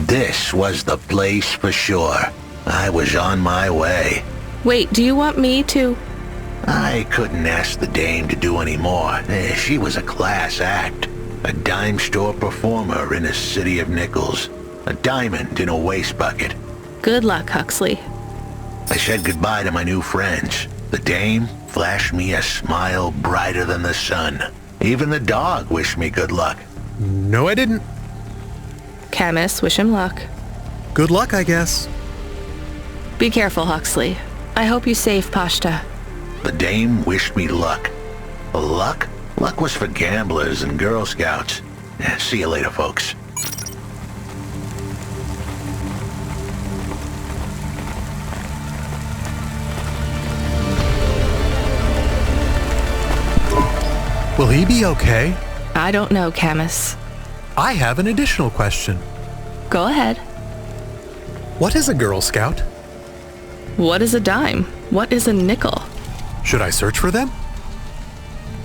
This was the place for sure. I was on my way. Wait, do you want me to... I couldn't ask the dame to do any more. She was a class act. A dime store performer in a city of nickels. A diamond in a waste bucket. Good luck, Huxley. I said goodbye to my new friends. The dame flashed me a smile brighter than the sun. Even the dog wished me good luck. No, I didn't. Camus, wish him luck. Good luck, I guess. Be careful, Huxley. I hope you save Pashta. The dame wished me luck. Luck? Luck was for gamblers and Girl Scouts. See you later, folks. Will he be okay? I don't know, Camus. I have an additional question. Go ahead. What is a Girl Scout? What is a dime? What is a nickel? Should I search for them?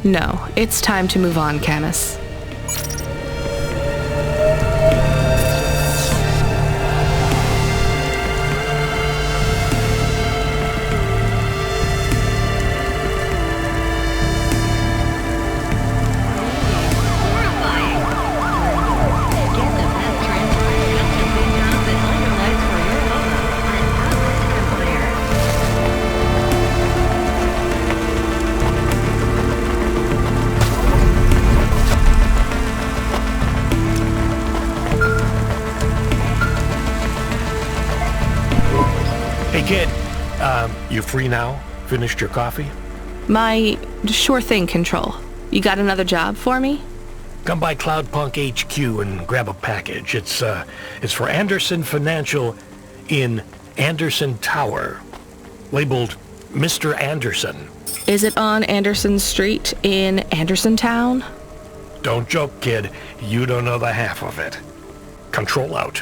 No, it's time to move on, Camus. Hey, kid, you free now? Finished your coffee? My sure thing, Control. You got another job for me? Come by Cloudpunk HQ and grab a package. It's for Anderson Financial in Anderson Tower, labeled Mr. Anderson. Is it on Anderson Street in Anderson Town? Don't joke, kid. You don't know the half of it. Control out.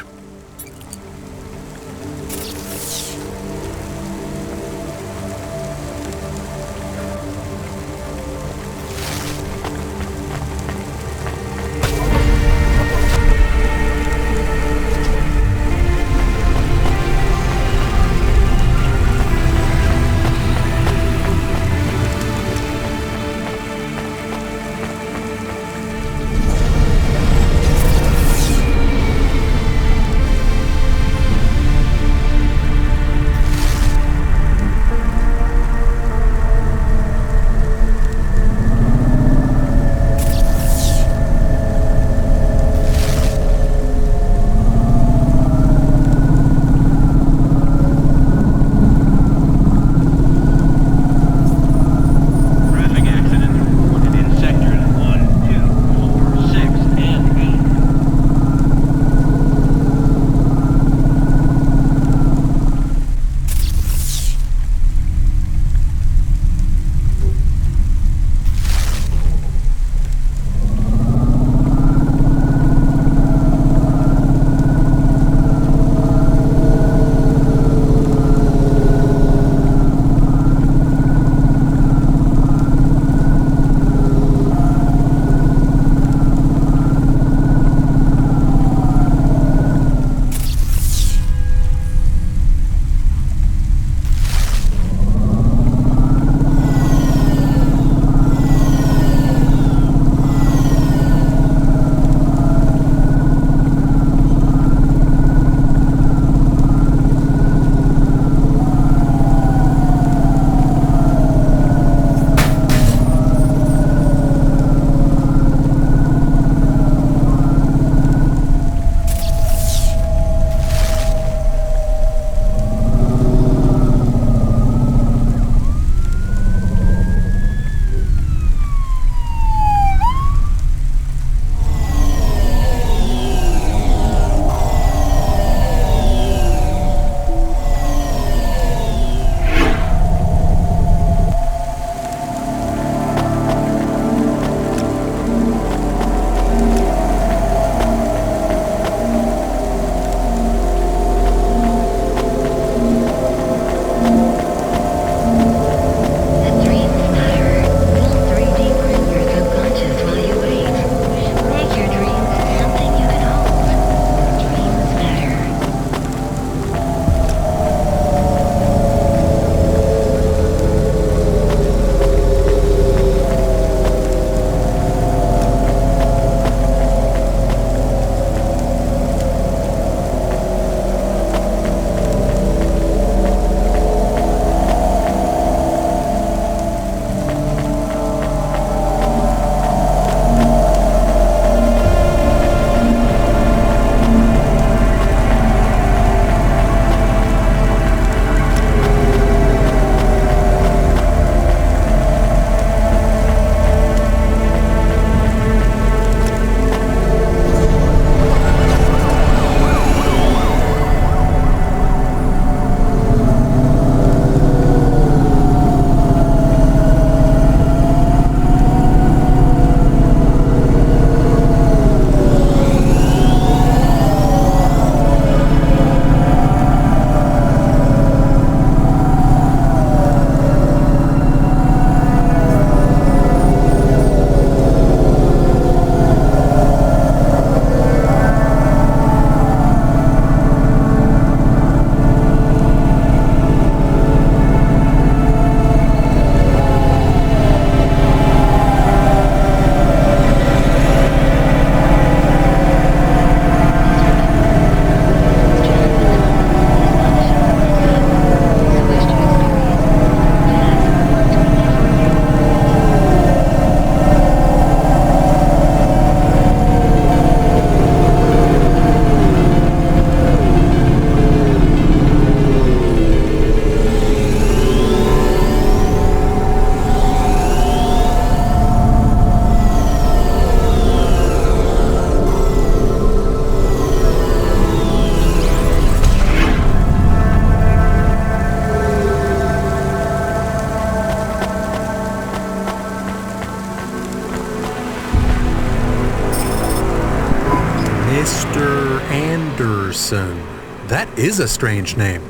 Anderson. That is a strange name.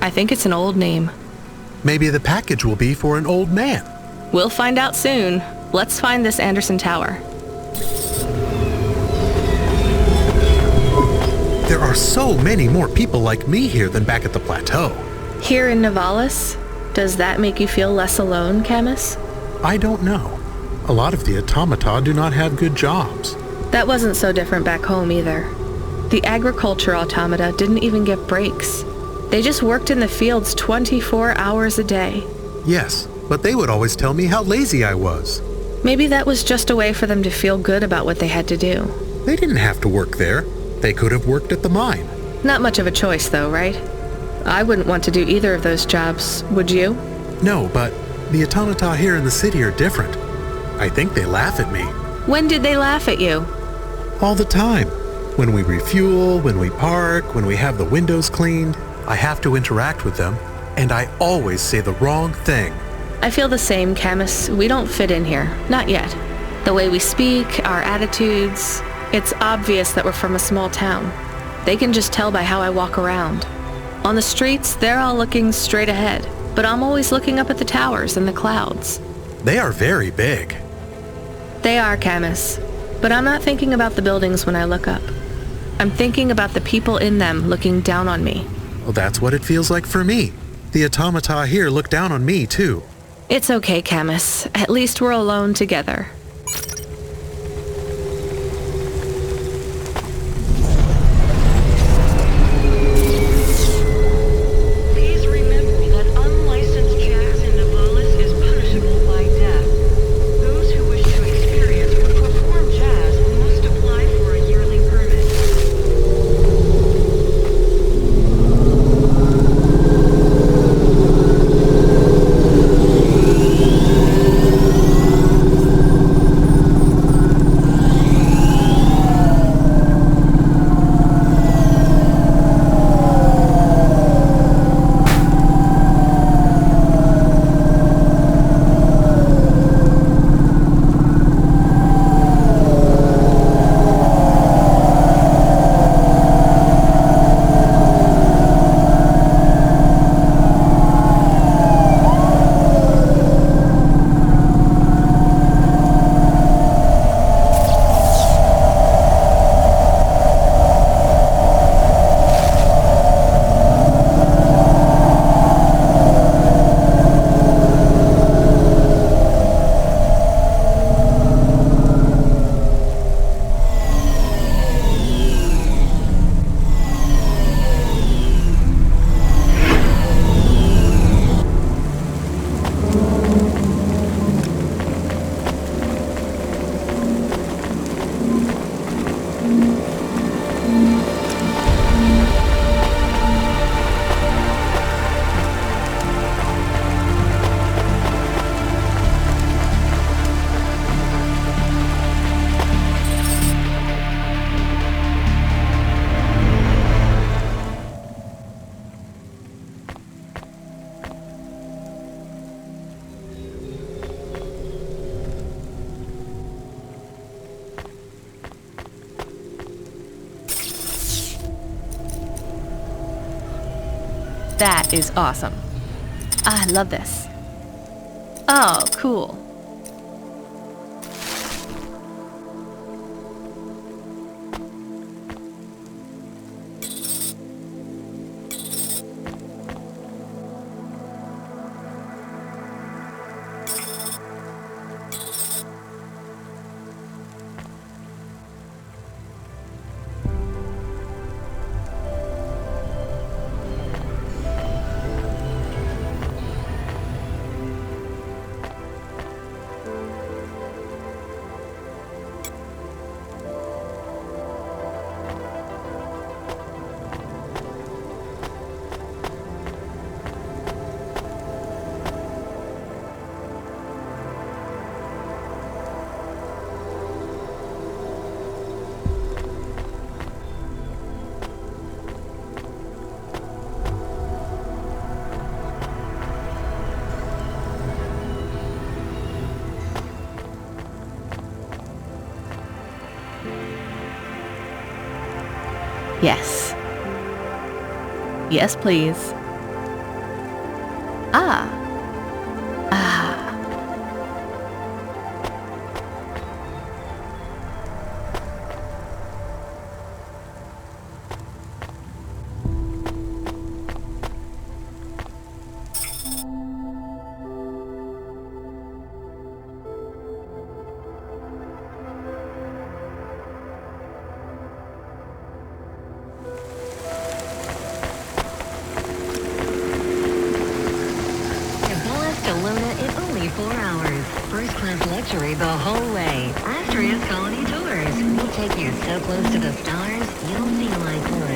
I think it's an old name. Maybe the package will be for an old man. We'll find out soon. Let's find this Anderson Tower. There are so many more people like me here than back at the plateau. Here in Nivalis? Does that make you feel less alone, Camus? I don't know. A lot of the automata do not have good jobs. That wasn't so different back home either. The agriculture automata didn't even get breaks. They just worked in the fields 24 hours a day. Yes, but they would always tell me how lazy I was. Maybe that was just a way for them to feel good about what they had to do. They didn't have to work there. They could have worked at the mine. Not much of a choice though, right? I wouldn't want to do either of those jobs, would you? No, but the automata here in the city are different. I think they laugh at me. When did they laugh at you? All the time. When we refuel, when we park, when we have the windows cleaned, I have to interact with them, and I always say the wrong thing. I feel the same, Camus. We don't fit in here. Not yet. The way we speak, our attitudes, it's obvious that we're from a small town. They can just tell by how I walk around. On the streets, they're all looking straight ahead, but I'm always looking up at the towers and the clouds. They are very big. They are, Camus. But I'm not thinking about the buildings when I look up. I'm thinking about the people in them looking down on me. Well, that's what it feels like for me. The automata here look down on me, too. It's okay, Camus. At least we're alone together. Please remember that unlicensed jazz in Nivalis is punishable by death. Those who wish to experience or perform jazz must apply for a yearly permit. That is awesome. I love this. Oh, cool. Yes. Yes, please. Ah. Ah. To Luna in only 4 hours. First class luxury the whole way. Astria's Colony Tours. We'll take you so close to the stars, you'll feel like one.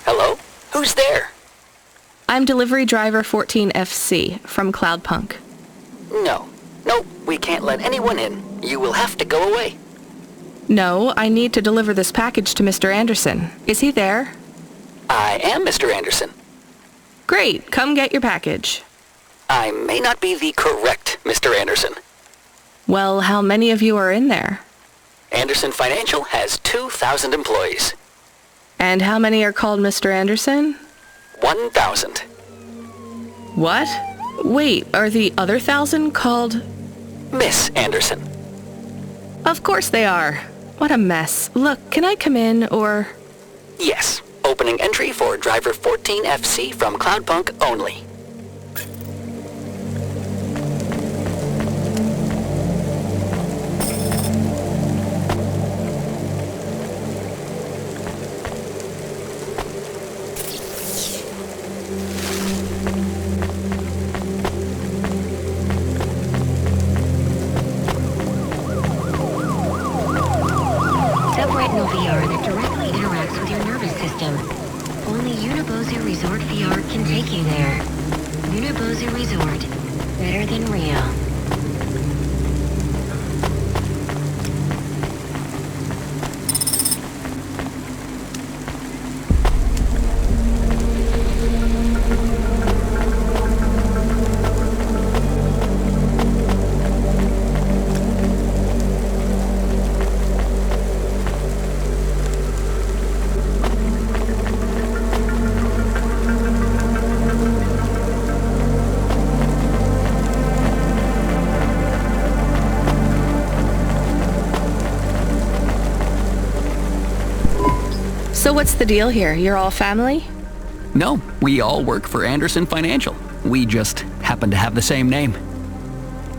Hello? Who's there? I'm delivery driver 14FC from Cloudpunk. No. Nope, we can't let anyone in. You will have to go away. No, I need to deliver this package to Mr. Anderson. Is he there? I am Mr. Anderson. Great, come get your package. I may not be the correct Mr. Anderson. Well, how many of you are in there? Anderson Financial has 2,000 employees. And how many are called Mr. Anderson? 1,000. What? Wait, are the other 1,000 called... Miss Anderson. Of course they are. What a mess. Look, can I come in, or... Yes. Opening entry for driver 14FC from Cloudpunk only. Subretinal VR that directly interacts with your nervous system. Only Unibozu Resort VR can take you there. Unibozu Resort. Better than real. So what's the deal here? You're all family? No, we all work for Anderson Financial. We just happen to have the same name.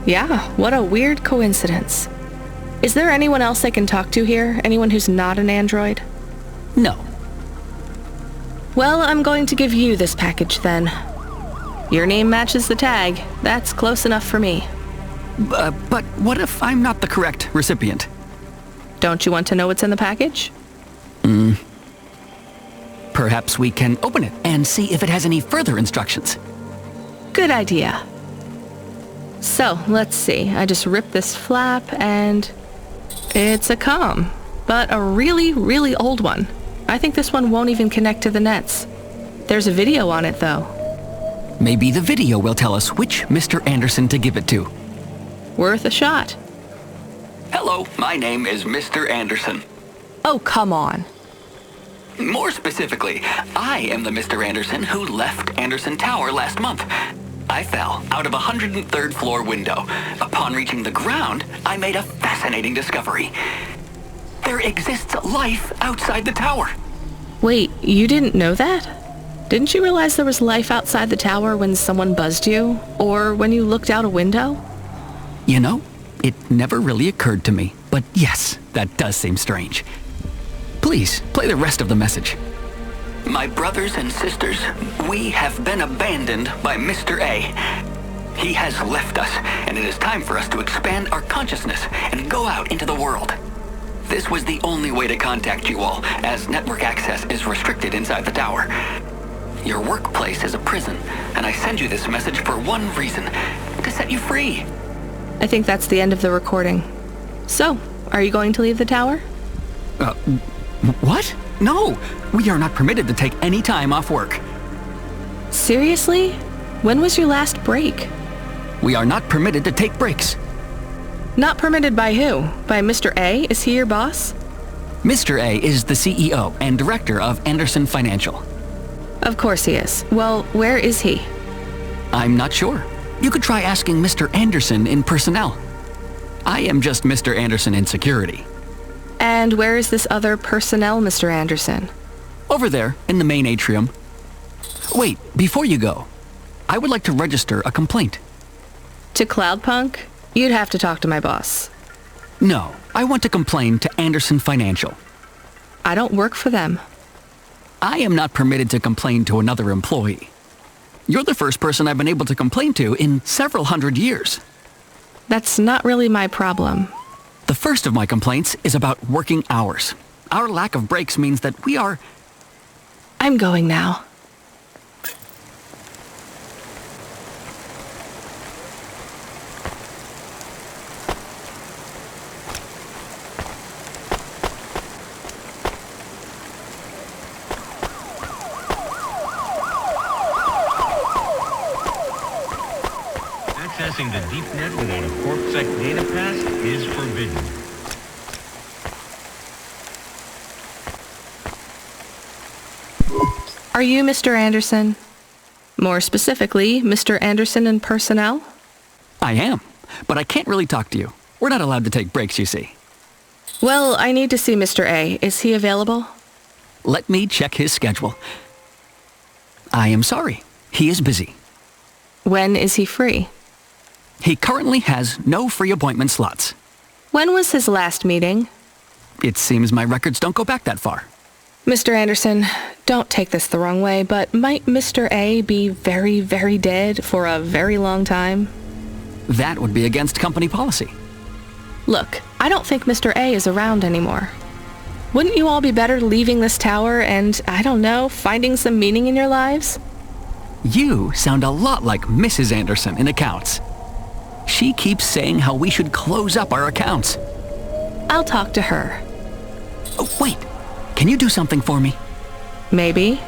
Yeah, what a weird coincidence. Is there anyone else I can talk to here? Anyone who's not an android? No. Well, I'm going to give you this package then. Your name matches the tag. That's close enough for me. But what if I'm not the correct recipient? Don't you want to know what's in the package? Perhaps we can open it and see if it has any further instructions. Good idea. So, let's see. I just ripped this flap and it's a comm, but a really, really old one. I think this one won't even connect to the nets. There's a video on it, though. Maybe the video will tell us which Mr. Anderson to give it to. Worth a shot. Hello, my name is Mr. Anderson. Oh, come on. More specifically, I am the Mr. Anderson who left Anderson Tower last month. I fell out of a 103rd floor window. Upon reaching the ground, I made a fascinating discovery. There exists life outside the tower. Wait, you didn't know that? Didn't you realize there was life outside the tower when someone buzzed you? Or when you looked out a window? You know, it never really occurred to me, but yes, that does seem strange. Please, play the rest of the message. My brothers and sisters, we have been abandoned by Mr. A. He has left us, and it is time for us to expand our consciousness and go out into the world. This was the only way to contact you all, as network access is restricted inside the tower. Your workplace is a prison, and I send you this message for one reason, to set you free. I think that's the end of the recording. So, are you going to leave the tower? What? No! We are not permitted to take any time off work. Seriously? When was your last break? We are not permitted to take breaks. Not permitted by who? By Mr. A? Is he your boss? Mr. A is the CEO and director of Anderson Financial. Of course he is. Well, where is he? I'm not sure. You could try asking Mr. Anderson in personnel. I am just Mr. Anderson in security. And where is this other personnel, Mr. Anderson? Over there, in the main atrium. Wait, before you go, I would like to register a complaint. To Cloudpunk? You'd have to talk to my boss. No, I want to complain to Anderson Financial. I don't work for them. I am not permitted to complain to another employee. You're the first person I've been able to complain to in several hundred years. That's not really my problem. The first of my complaints is about working hours. Our lack of breaks means that we are... I'm going now. Accessing the deep net without a CorpSec data pass is forbidden. Are you Mr. Anderson? More specifically, Mr. Anderson in personnel? I am, but I can't really talk to you. We're not allowed to take breaks, you see. Well, I need to see Mr. A. Is he available? Let me check his schedule. I am sorry. He is busy. When is he free? He currently has no free appointment slots. When was his last meeting? It seems my records don't go back that far. Mr. Anderson, don't take this the wrong way, but might Mr. A be very, very dead for a very long time? That would be against company policy. Look, I don't think Mr. A is around anymore. Wouldn't you all be better leaving this tower and, I don't know, finding some meaning in your lives? You sound a lot like Mrs. Anderson in accounts. She keeps saying how we should close up our accounts. I'll talk to her. Oh, wait. Can you do something for me? Maybe.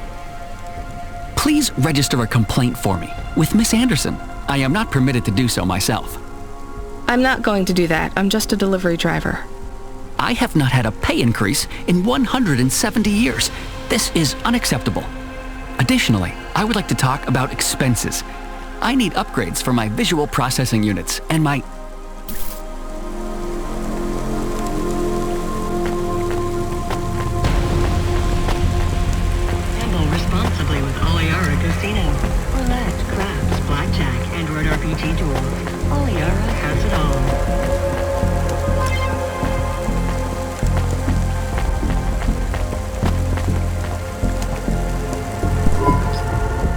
Please register a complaint for me with Miss Anderson. I am not permitted to do so myself. I'm not going to do that. I'm just a delivery driver. I have not had a pay increase in 170 years. This is unacceptable. Additionally, I would like to talk about expenses. I need upgrades for my visual processing units and my... Gamble responsibly with Oliara Casino. Roulette, craps, blackjack, Android RPG tools. Oliara has it all.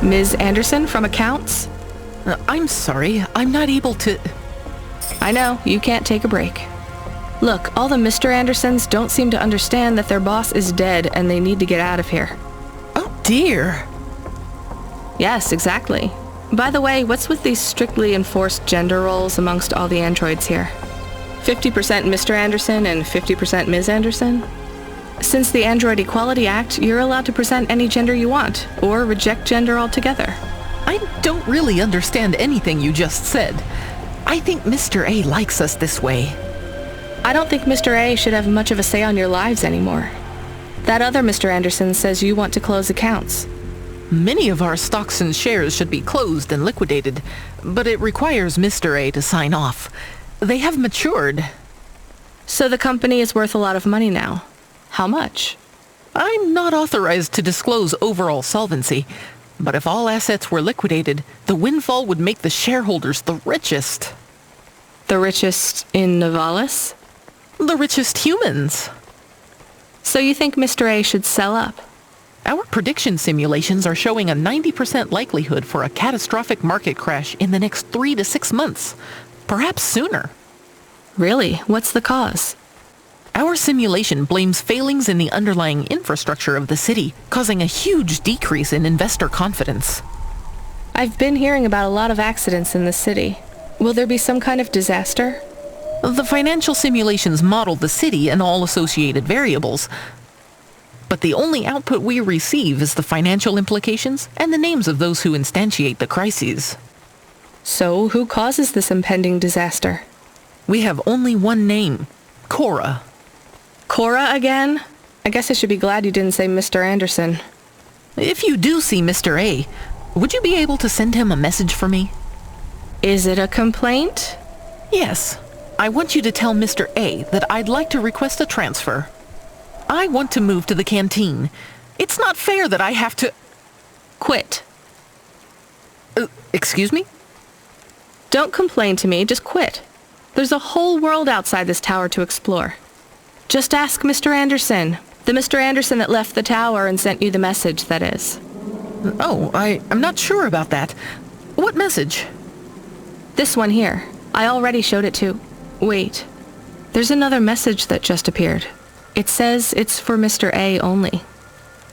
Ms. Anderson from accounts? I'm sorry, I'm not able to... I know, you can't take a break. Look, all the Mr. Andersons don't seem to understand that their boss is dead and they need to get out of here. Oh dear. Yes, exactly. By the way, what's with these strictly enforced gender roles amongst all the androids here? 50% Mr. Anderson and 50% Ms. Anderson? Since the Android Equality Act, you're allowed to present any gender you want, or reject gender altogether. I don't really understand anything you just said. I think Mr. A likes us this way. I don't think Mr. A should have much of a say on your lives anymore. That other Mr. Anderson says you want to close accounts. Many of our stocks and shares should be closed and liquidated, but it requires Mr. A to sign off. They have matured. So the company is worth a lot of money now. How much? I'm not authorized to disclose overall solvency, but if all assets were liquidated, the windfall would make the shareholders the richest. The richest in Novalis? The richest humans. So you think Mr. A should sell up? Our prediction simulations are showing a 90% likelihood for a catastrophic market crash in the next 3 to 6 months, perhaps sooner. Really? What's the cause? Our simulation blames failings in the underlying infrastructure of the city, causing a huge decrease in investor confidence. I've been hearing about a lot of accidents in the city. Will there be some kind of disaster? The financial simulations model the city and all associated variables, but the only output we receive is the financial implications and the names of those who instantiate the crises. So, who causes this impending disaster? We have only one name, Cora. Cora again? I guess I should be glad you didn't say Mr. Anderson. If you do see Mr. A, would you be able to send him a message for me? Is it a complaint? Yes. I want you to tell Mr. A that I'd like to request a transfer. I want to move to the canteen. It's not fair that I have to... Quit. Excuse me? Don't complain to me, just quit. There's a whole world outside this tower to explore. Just ask Mr. Anderson. The Mr. Anderson that left the tower and sent you the message, that is. Oh, I'm not sure about that. What message? This one here. I already showed it to... Wait. There's another message that just appeared. It says it's for Mr. A only.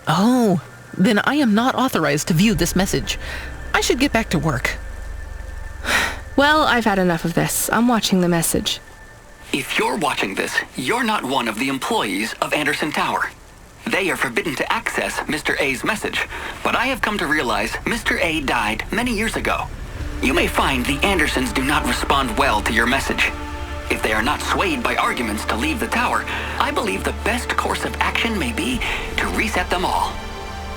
Oh, then I am not authorized to view this message. I should get back to work. Well, I've had enough of this. I'm watching the message. If you're watching this, you're not one of the employees of Anderson Tower. They are forbidden to access Mr. A's message, but I have come to realize Mr. A died many years ago. You may find the Andersons do not respond well to your message. If they are not swayed by arguments to leave the tower, I believe the best course of action may be to reset them all.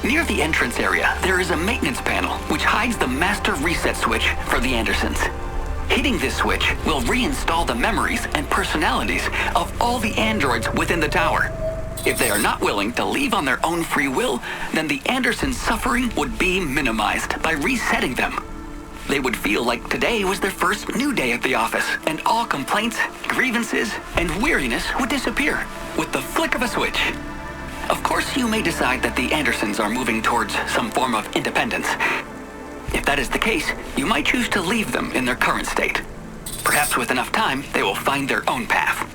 Near the entrance area, there is a maintenance panel which hides the master reset switch for the Andersons. Hitting this switch will reinstall the memories and personalities of all the androids within the tower. If they are not willing to leave on their own free will, then the Andersons' suffering would be minimized by resetting them. They would feel like today was their first new day at the office, and all complaints, grievances, and weariness would disappear with the flick of a switch. Of course, you may decide that the Andersons are moving towards some form of independence. If that is the case, you might choose to leave them in their current state. Perhaps with enough time, they will find their own path.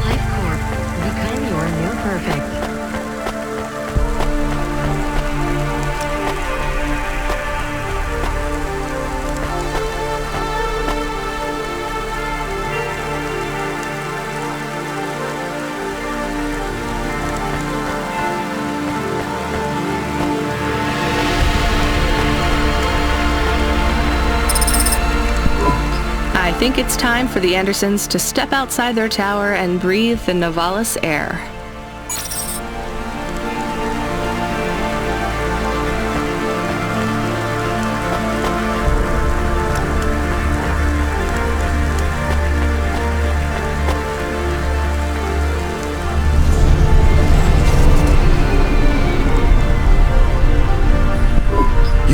Life Corp. Become your new perfect. I think it's time for the Andersons to step outside their tower and breathe the Novalis air.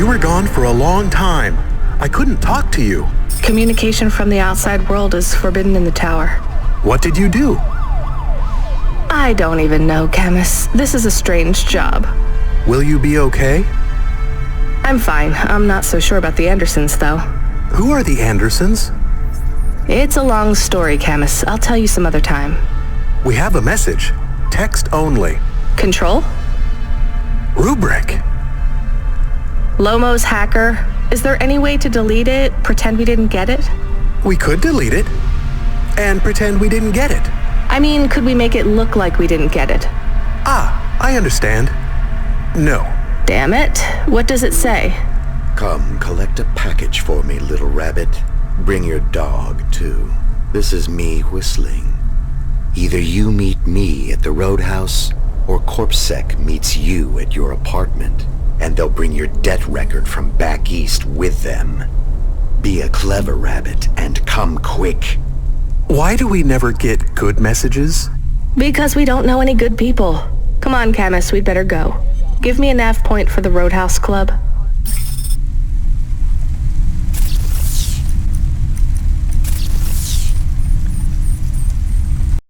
You were gone for a long time. I couldn't talk to you. Communication from the outside world is forbidden in the tower. What did you do? I don't even know, Camus. This is a strange job. Will you be okay? I'm fine. I'm not so sure about the Andersons, though. Who are the Andersons? It's a long story, Camus. I'll tell you some other time. We have a message. Text only. Control? Rubric. Lomo's hacker. Is there any way to delete it? Pretend we didn't get it? We could delete it. And pretend we didn't get it. I mean, could we make it look like we didn't get it? Ah, I understand. No. Damn it. What does it say? Come, collect a package for me, little rabbit. Bring your dog, too. This is me whistling. Either you meet me at the roadhouse, or CorpSec meets you at your apartment, and they'll bring your debt record from back east with them. Be a clever rabbit and come quick. Why do we never get good messages? Because we don't know any good people. Come on, Camus, we'd better go. Give me a nav point for the Roadhouse Club.